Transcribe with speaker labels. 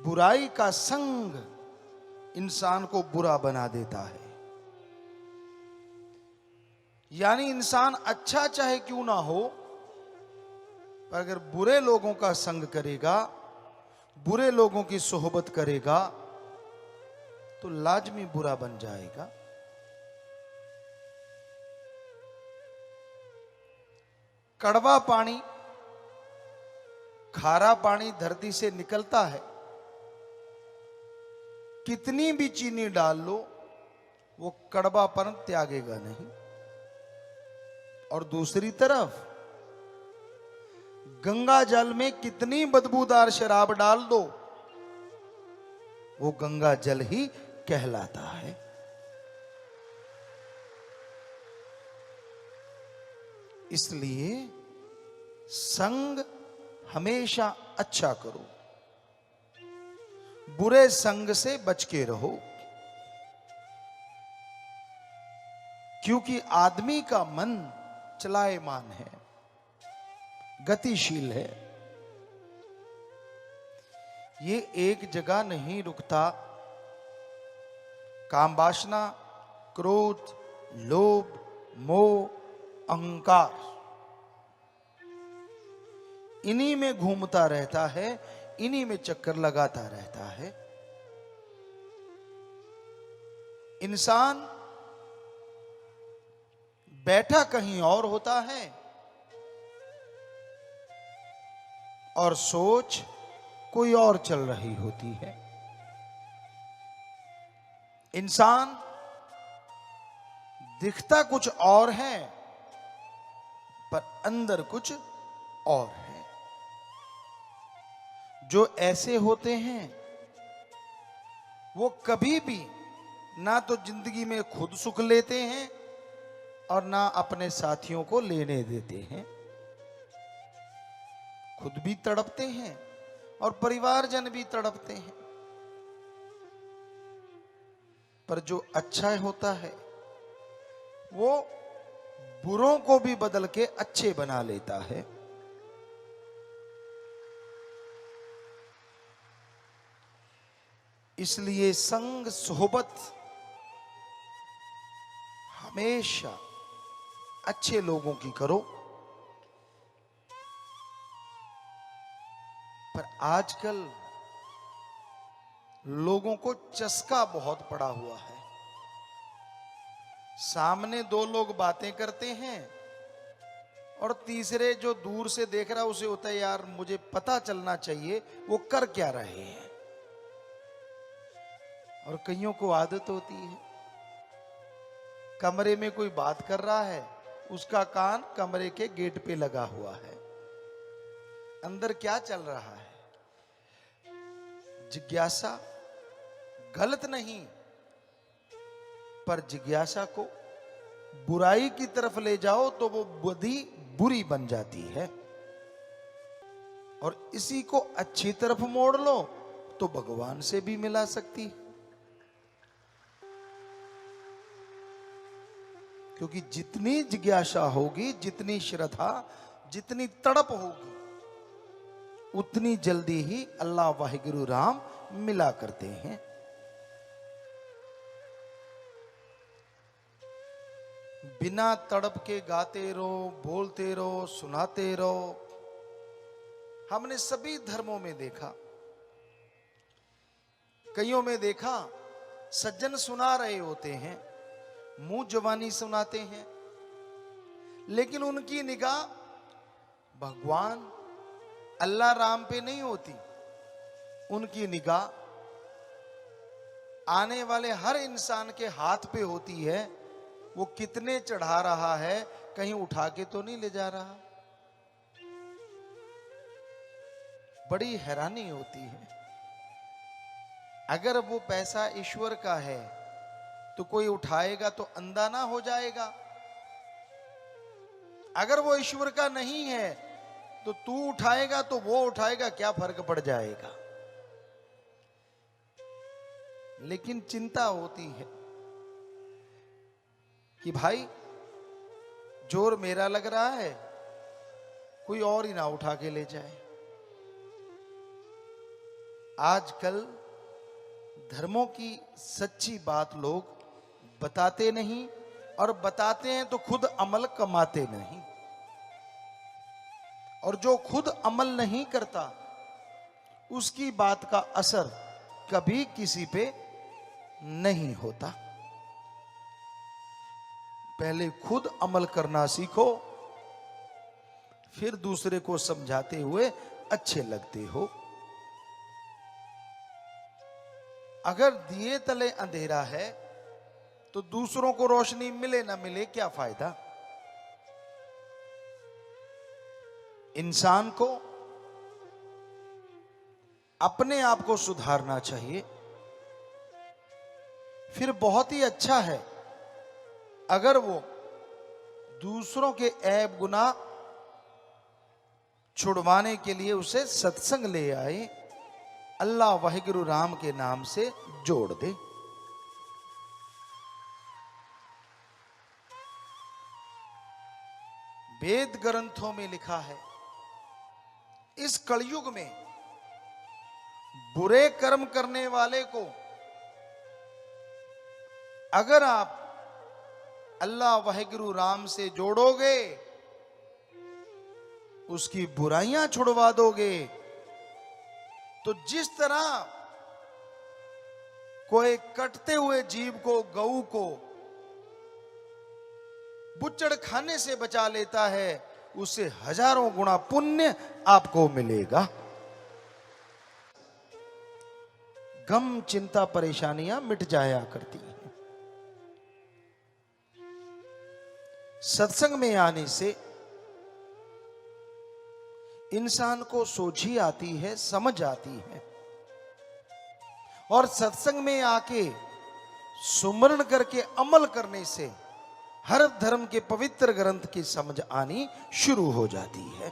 Speaker 1: बुराई का संग इंसान को बुरा बना देता है। यानी इंसान अच्छा चाहे क्यों ना हो, पर अगर बुरे लोगों का संग करेगा, बुरे लोगों की सोहबत करेगा, तो लाजमी बुरा बन जाएगा। कड़वा पानी, खारा पानी धरती से निकलता है, कितनी भी चीनी डाल लो वो कड़वापन त्यागेगा नहीं। और दूसरी तरफ गंगा जल में कितनी बदबूदार शराब डाल दो, वो गंगा जल ही कहलाता है। इसलिए संग हमेशा अच्छा करो, बुरे संग से बच के रहो। क्योंकि आदमी का मन चलायमान है, गतिशील है, ये एक जगह नहीं रुकता। काम वासना, क्रोध, लोभ, मोह, अहंकार, इन्हीं में घूमता रहता है, इन्हीं में चक्कर लगाता रहता है। इंसान बैठा कहीं और होता है और सोच कोई और चल रही होती है। इंसान दिखता कुछ और है, पर अंदर कुछ और है। जो ऐसे होते हैं वो कभी भी ना तो जिंदगी में खुद सुख लेते हैं और ना अपने साथियों को लेने देते हैं। खुद भी तड़पते हैं और परिवारजन भी तड़पते हैं। पर जो अच्छा होता है वो बुरों को भी बदल के अच्छे बना लेता है। इसलिए संग सोहबत हमेशा अच्छे लोगों की करो। पर आजकल लोगों को चस्का बहुत पड़ा हुआ है। सामने दो लोग बातें करते हैं और तीसरे जो दूर से देख रहा है उसे होता है यार मुझे पता चलना चाहिए वो कर क्या रहे हैं। और कईयों को आदत होती है, कमरे में कोई बात कर रहा है, उसका कान कमरे के गेट पे लगा हुआ है, अंदर क्या चल रहा है। जिज्ञासा गलत नहीं, पर जिज्ञासा को बुराई की तरफ ले जाओ तो वो बुद्धि बुरी बन जाती है, और इसी को अच्छी तरफ मोड़ लो तो भगवान से भी मिला सकती है। क्योंकि जितनी जिज्ञासा होगी, जितनी श्रद्धा, जितनी तड़प होगी, उतनी जल्दी ही अल्लाह वाहिगुरु राम मिला करते हैं। बिना तड़प के गाते रहो, बोलते रहो, सुनाते रहो। हमने सभी धर्मों में देखा, कईयों में देखा सज्जन सुना रहे होते हैं, मुंह जवानी सुनाते हैं, लेकिन उनकी निगाह भगवान अल्लाह राम पे नहीं होती। उनकी निगाह आने वाले हर इंसान के हाथ पे होती है। वो कितने चढ़ा रहा है, कहीं उठा के तो नहीं ले जा रहा। बड़ी हैरानी होती है। अगर वो पैसा ईश्वर का है तो कोई उठाएगा तो अंधा ना हो जाएगा। अगर वो ईश्वर का नहीं है तो तू उठाएगा तो वो उठाएगा, क्या फर्क पड़ जाएगा। लेकिन चिंता होती है कि भाई जोर मेरा लग रहा है, कोई और ही ना उठा के ले जाए। आजकल धर्मों की सच्ची बात लोग बताते नहीं, और बताते हैं तो खुद अमल कमाते नहीं। और जो खुद अमल नहीं करता उसकी बात का असर कभी किसी पे नहीं होता। पहले खुद अमल करना सीखो, फिर दूसरे को समझाते हुए अच्छे लगते हो। अगर दिए तले अंधेरा है तो दूसरों को रोशनी मिले ना मिले क्या फायदा। इंसान को अपने आप को सुधारना चाहिए। फिर बहुत ही अच्छा है अगर वो दूसरों के ऐब गुनाह छुड़वाने के लिए उसे सत्संग ले आए, अल्लाह वाहिगुरु राम के नाम से जोड़ दे। वेद ग्रंथों में लिखा है, इस कलयुग में बुरे कर्म करने वाले को अगर आप अल्लाह वाहिगुरु राम से जोड़ोगे, उसकी बुराइयां छुड़वा दोगे, तो जिस तरह कोई कटते हुए जीव को, गऊ को बुच्चड़ खाने से बचा लेता है, उससे हजारों गुना पुण्य आपको मिलेगा। गम चिंता परेशानियां मिट जाया करती हैं। सत्संग में आने से इंसान को सोझी आती है, समझ आती है, और सत्संग में आके सुमरण करके अमल करने से हर धर्म के पवित्र ग्रंथ की समझ आनी शुरू हो जाती है।